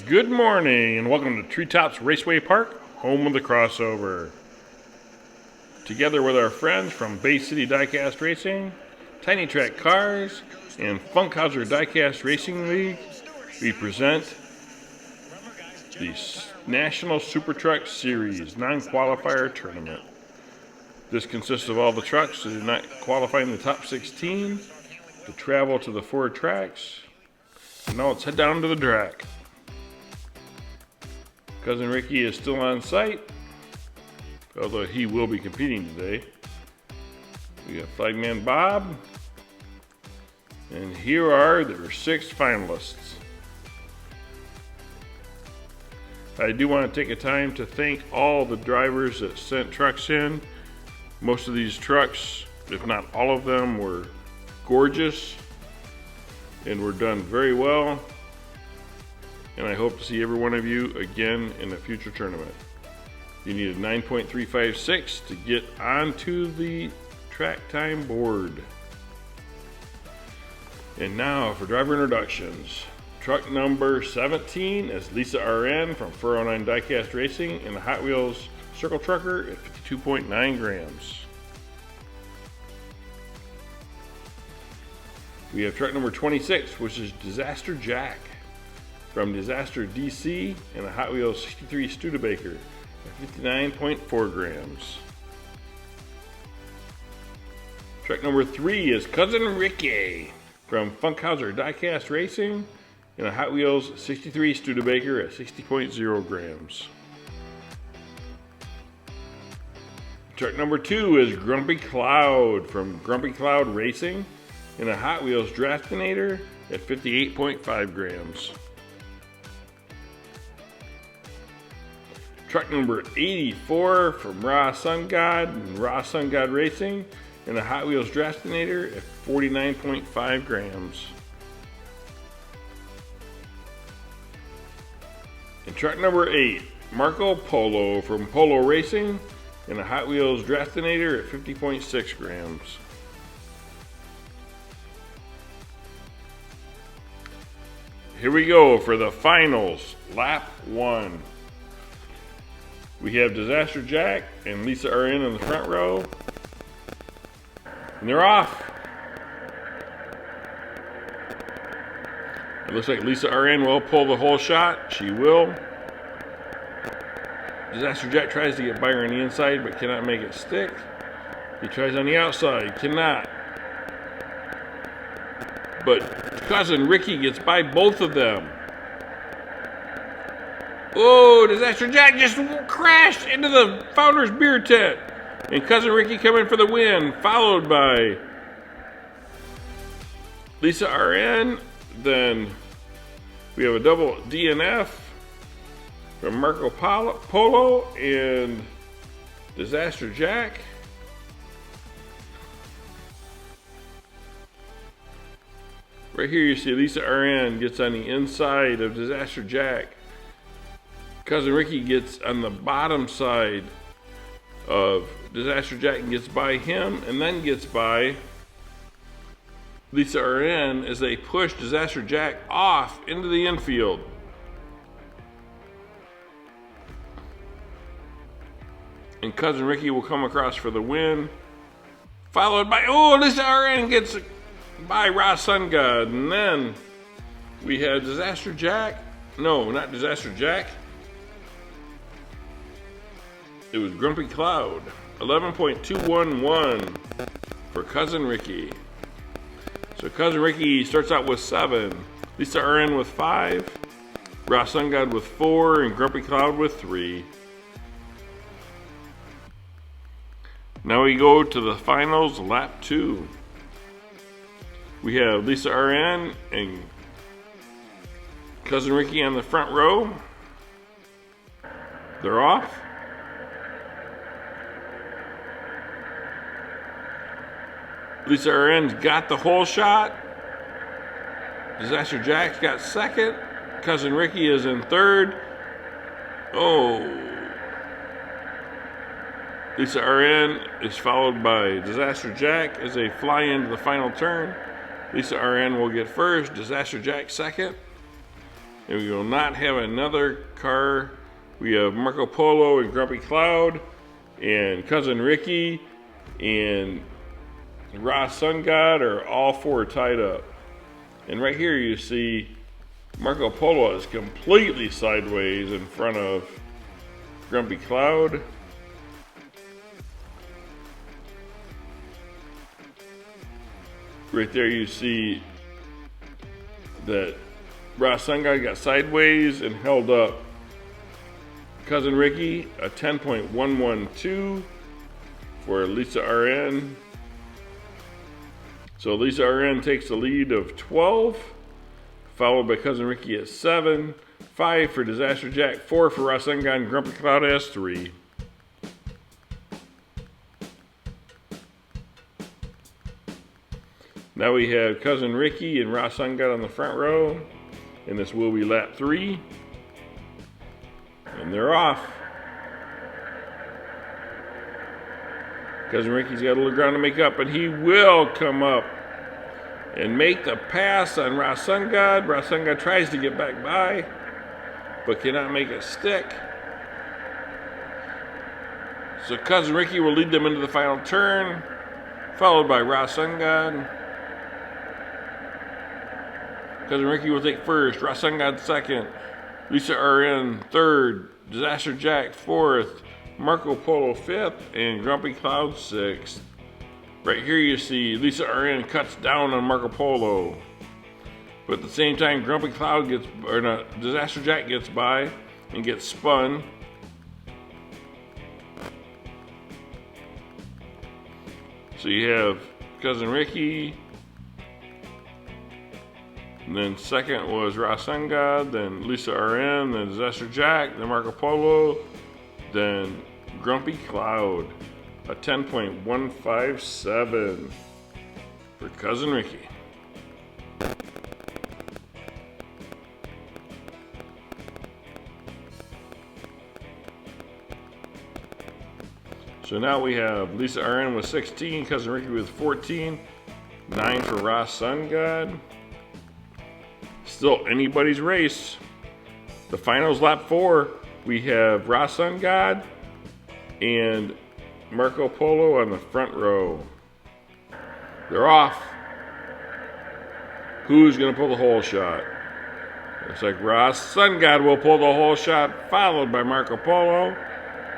Good morning and welcome to Treetops Raceway Park, home of the crossover. Together with our friends from Bay City Diecast Racing, Tiny Track Cars, and Funkhouser Diecast Racing League, we present the National Super Truck Series Non-Qualifier Tournament. This consists of all the trucks that did not qualify in the top 16 to travel to the 4 tracks. And now let's head down to the track. Cousin Ricky is still on site, although he will be competing today. We got Flagman Bob, and here are their 6 finalists. I do want to take a time to thank all the drivers that sent trucks in. Most of these trucks, if not all of them, were gorgeous and were done very well. And I hope to see every one of you again in a future tournament. You need a 9.356 to get onto the track time board. And now for driver introductions. Truck number 17 is Lisa RN from 409 Diecast Racing in the Hot Wheels Circle Trucker at 52.9 grams. We have truck number 26, which is Disaster Jack from Disaster DC and a Hot Wheels 63 Studebaker at 59.4 grams. Truck number 3 is Cousin Ricky from Funkhouser Diecast Racing and a Hot Wheels 63 Studebaker at 60.0 grams. Truck number 2 is Grumpy Cloud from Grumpy Cloud Racing and a Hot Wheels Draftinator at 58.5 grams. Truck number 84 from Raw Sun God and Raw Sun God Racing and a Hot Wheels Draftinator at 49.5 grams. And truck number 8, Marco Polo from Polo Racing and a Hot Wheels Draftinator at 50.6 grams. Here we go for the finals, lap 1. We have Disaster Jack and Lisa RN in the front row. And they're off. It looks like Lisa RN will pull the whole shot. She will. Disaster Jack tries to get by her on the inside but cannot make it stick. He tries on the outside, cannot. But Cousin Ricky gets by both of them. Oh, Disaster Jack just crashed into the Founder's Beer Tent. And Cousin Ricky coming for the win, followed by Lisa RN. Then we have a double DNF from Marco Polo and Disaster Jack. Right here you see Lisa RN gets on the inside of Disaster Jack. Cousin Ricky gets on the bottom side of Disaster Jack and gets by him and then gets by Lisa RN as they push Disaster Jack off into the infield. And Cousin Ricky will come across for the win, followed by, oh, Lisa RN gets by Raw Sun God. And then we have Disaster Jack. No, not Disaster Jack. It was Grumpy Cloud. 11.211 for Cousin Ricky. So Cousin Ricky starts out with 7. Lisa RN with 5. Raw Sun God with 4. And Grumpy Cloud with 3. Now we go to the finals, lap 2. We have Lisa RN and Cousin Ricky on the front row. They're off. Lisa RN's got the whole shot. Disaster Jack's got second. Cousin Ricky is in third. Oh. Lisa RN is followed by Disaster Jack as they fly into the final turn. Lisa RN will get first, Disaster Jack second. And we will not have another car. We have Marco Polo and Grumpy Cloud and Cousin Ricky and Ra Sun God are all four tied up. And right here you see Marco Polo is completely sideways in front of Grumpy Cloud. Right there you see that Ra Sun God got sideways and held up Cousin Ricky, a 10.112 for Lisa RN. So Lisa RN takes the lead of 12, followed by Cousin Ricky at 7, 5 for Disaster Jack, 4 for Ra Sun God, and Grumpy Cloud has 3. Now we have Cousin Ricky and Ra Sun God on the front row, and this will be lap 3. And they're off. Cousin Ricky's got a little ground to make up, and he will come up and make the pass on Ra Sun God. Ra Sun God tries to get back by, but cannot make it stick. So Cousin Ricky will lead them into the final turn, followed by Ra Sun God. Cousin Ricky will take first, Ra Sun God second, Lisa RN third, Disaster Jack fourth, Marco Polo fifth, and Grumpy Cloud sixth. Right here you see Lisa RN cuts down on Marco Polo. But at the same time, Grumpy Cloud gets, or not, Disaster Jack gets by and gets spun. So you have Cousin Ricky, and then second was Ra Sun God, then Lisa RN, then Disaster Jack, then Marco Polo, then Grumpy Cloud, a 10.157 for Cousin Ricky. So now we have Lisa RN with 16, Cousin Ricky with 14, 9 for Ra Sun God. Still anybody's race. The finals lap 4, we have Ra Sun God and Marco Polo on the front row. They're off. Who's going to pull the whole shot? Looks like Ra Sun God will pull the whole shot, followed by Marco Polo.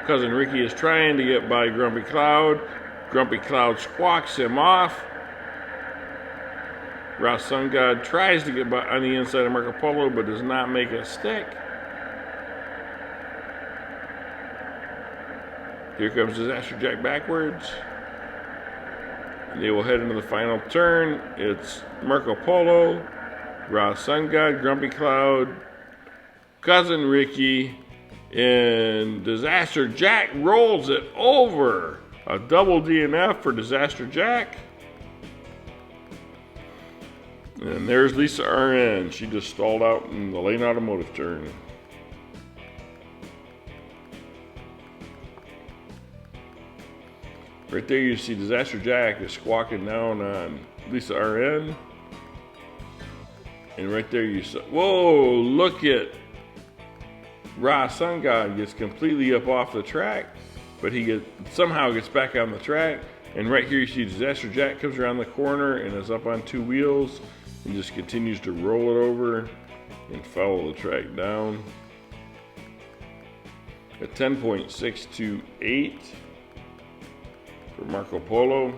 Cousin Ricky is trying to get by Grumpy Cloud. Grumpy Cloud squawks him off. Ra Sun God tries to get by on the inside of Marco Polo, but does not make it stick. Here comes Disaster Jack backwards. And they will head into the final turn. It's Marco Polo, Ra Sun God, Grumpy Cloud, Cousin Ricky, and Disaster Jack rolls it over. A double DNF for Disaster Jack. And there's Lisa RN. She just stalled out in the lane automotive turn. Right there you see Disaster Jack is squawking down on Lisa RN. And right there you see, whoa, look at Ra Sun God gets completely up off the track, but he somehow gets back on the track. And right here you see Disaster Jack comes around the corner and is up on 2 wheels and just continues to roll it over and follow the track down. A 10.628 for Marco Polo.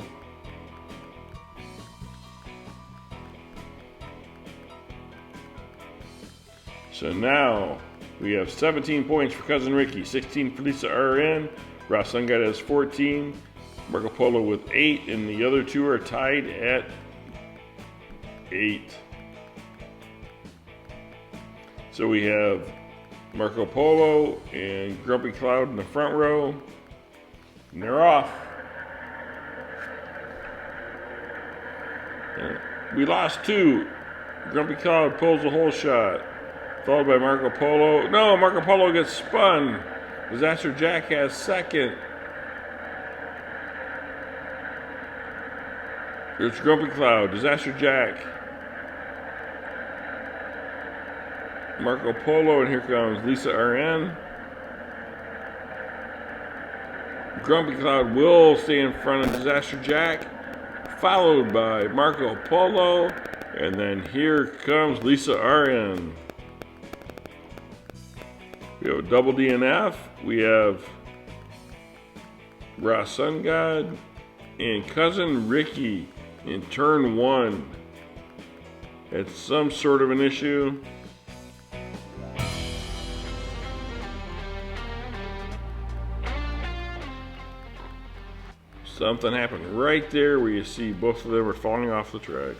So now we have 17 points for Cousin Ricky, 16 for Lisa RN, Ra Sun God has 14, Marco Polo with 8, and the other two are tied at 8. So we have Marco Polo and Grumpy Cloud in the front row, and they're off. And we lost 2. Grumpy Cloud pulls the whole shot, followed by Marco Polo. No, Marco Polo gets spun. Disaster Jack has second. It's Grumpy Cloud, Disaster Jack. Marco Polo, and here comes Lisa RN. Grumpy Cloud will stay in front of Disaster Jack, followed by Marco Polo, and then here comes Lisa RN. We have Double DNF, we have Raw Sun God, and Cousin Ricky in turn 1. It's some sort of an issue. Something happened right there where you see both of them are falling off the track.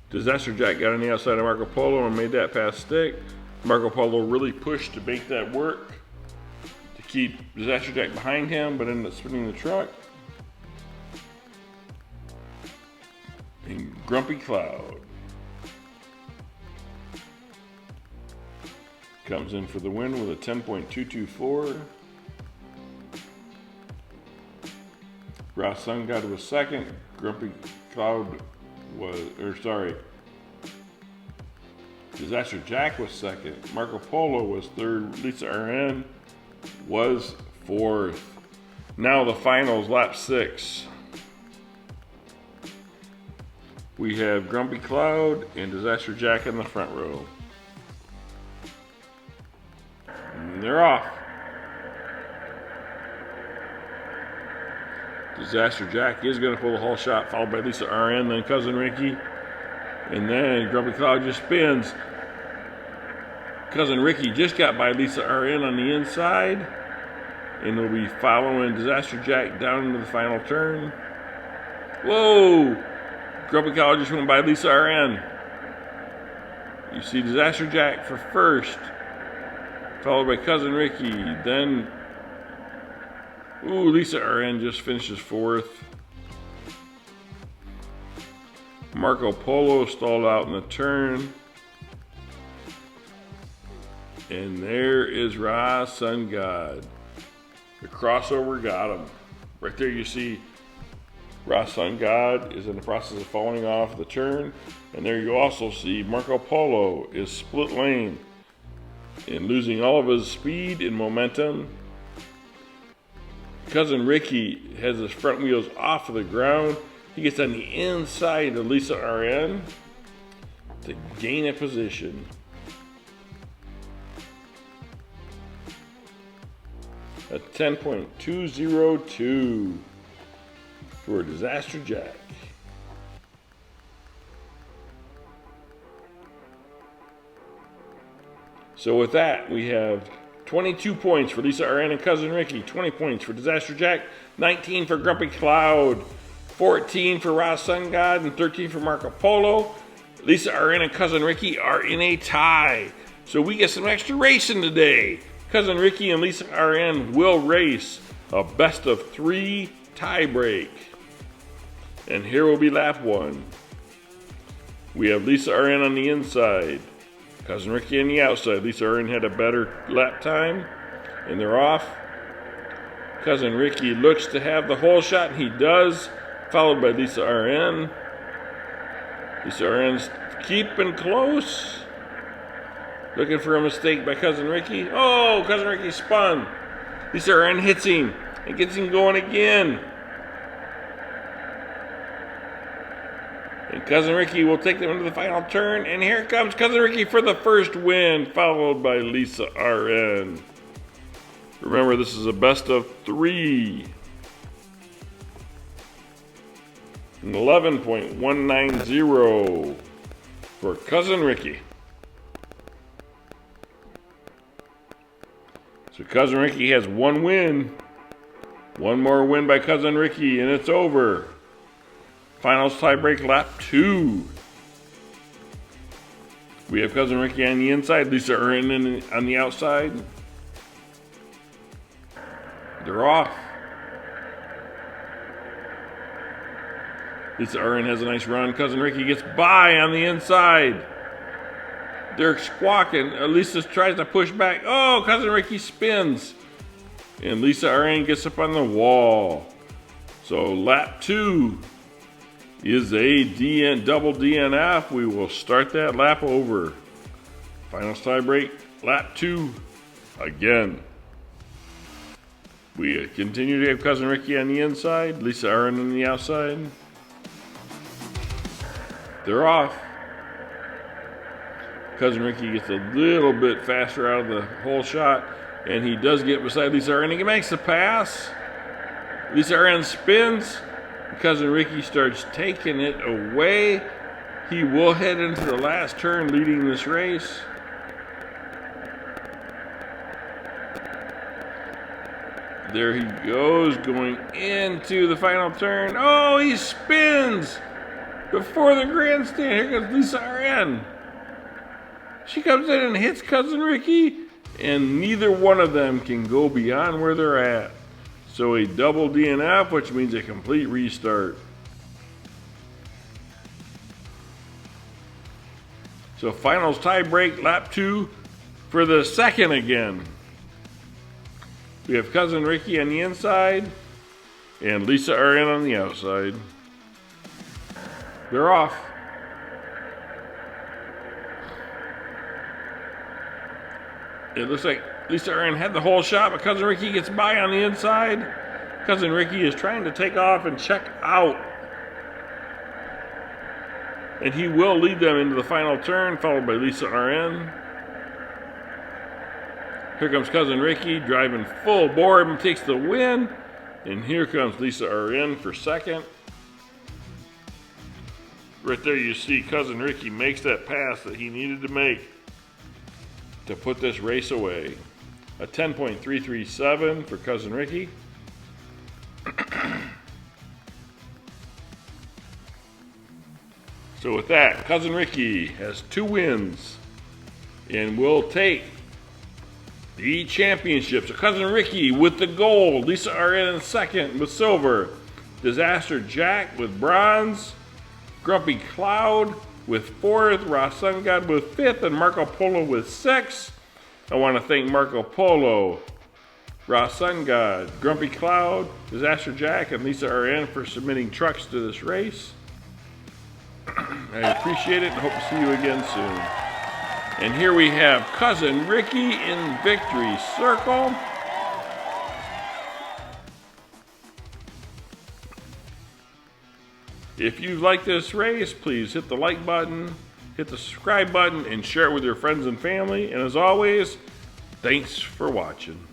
Disaster Jack got on the outside of Marco Polo and made that pass stick. Marco Polo really pushed to make that work to keep Disaster Jack behind him, but ended up spinning the truck. And Grumpy Cloud comes in for the win with a 10.224. Ross Sun God was second. Grumpy Cloud was, Disaster Jack was second. Marco Polo was third. Lisa RN was fourth. Now the finals, lap 6. We have Grumpy Cloud and Disaster Jack in the front row. And they're off. Disaster Jack is going to pull the whole shot, followed by Lisa RN, then Cousin Ricky. And then Grumpy Cloud just spins. Cousin Ricky just got by Lisa RN on the inside. And will be following Disaster Jack down into the final turn. Whoa! Grumpy Cloud just went by Lisa RN. You see Disaster Jack for first, followed by Cousin Ricky. Then, Lisa RN just finishes fourth. Marco Polo stalled out in the turn. And there is Ra Sun God. The crossover got him. Right there you see Ra Sun God is in the process of falling off the turn. And there you also see Marco Polo is split lane and losing all of his speed and momentum. Cousin Ricky has his front wheels off of the ground. He gets on the inside of Lisa RN to gain a position. A 10.202 for Disaster Jack. So with that, we have 22 points for Lisa RN and Cousin Ricky, 20 points for Disaster Jack, 19 for Grumpy Cloud, 14 for Ra Sun God, and 13 for Marco Polo. Lisa RN and Cousin Ricky are in a tie. So we get some extra racing today. Cousin Ricky and Lisa RN will race a best of 3 tie break. And here will be lap 1. We have Lisa RN on the inside, Cousin Ricky on the outside. Lisa RN had a better lap time, and they're off. Cousin Ricky looks to have the whole shot, and he does, followed by Lisa RN. Lisa RN's keeping close. Looking for a mistake by Cousin Ricky. Oh, Cousin Ricky spun. Lisa RN hits him and gets him going again. And Cousin Ricky will take them into the final turn. And here comes Cousin Ricky for the first win, followed by Lisa RN. Remember, this is a best of 3. 11.190 for Cousin Ricky. So Cousin Ricky has 1 win. 1 more win by Cousin Ricky, and it's over. Finals tiebreak lap 2. We have Cousin Ricky on the inside, Lisa RN on the outside. They're off. Lisa RN has a nice run. Cousin Ricky gets by on the inside. They're squawking. Lisa tries to push back. Oh, Cousin Ricky spins. And Lisa RN gets up on the wall. So lap 2. is a double DNF. We will start that lap over. Finals tie break, lap 2 again. We continue to have Cousin Ricky on the inside, Lisa Aaron on the outside. They're off. Cousin Ricky gets a little bit faster out of the hole shot, and he does get beside Lisa Aaron. He makes the pass. Lisa Aaron spins. Cousin Ricky starts taking it away. He will head into the last turn leading this race. There he goes, going into the final turn. Oh, he spins before the grandstand. Here comes Lisa Aaron. She comes in and hits Cousin Ricky, and neither one of them can go beyond where they're at. So a double DNF, which means a complete restart. So finals tie break, lap 2 for the second again. We have Cousin Ricky on the inside and Lisa Aaron on the outside. They're off. It looks like Lisa Aaron had the whole shot, but Cousin Ricky gets by on the inside. Cousin Ricky is trying to take off and check out. And he will lead them into the final turn, followed by Lisa Aaron. Here comes Cousin Ricky driving full bore and takes the win. And here comes Lisa Aaron for second. Right there you see Cousin Ricky makes that pass that he needed to make to put this race away. A 10.337 for Cousin Ricky. So with that, Cousin Ricky has 2 wins and will take the championship. So Cousin Ricky with the gold, Lisa Aaron in second with silver, Disaster Jack with bronze, Grumpy Cloud with 4th, Ross Sun God with 5th, and Marco Polo with 6th. I want to thank Marco Polo, Ross Sun God, Grumpy Cloud, Disaster Jack, and Lisa Aaron for submitting trucks to this race. I appreciate it and hope to see you again soon. And here we have Cousin Ricky in victory circle. If you like this race, please hit the like button, hit the subscribe button, and share it with your friends and family. And as always, thanks for watching.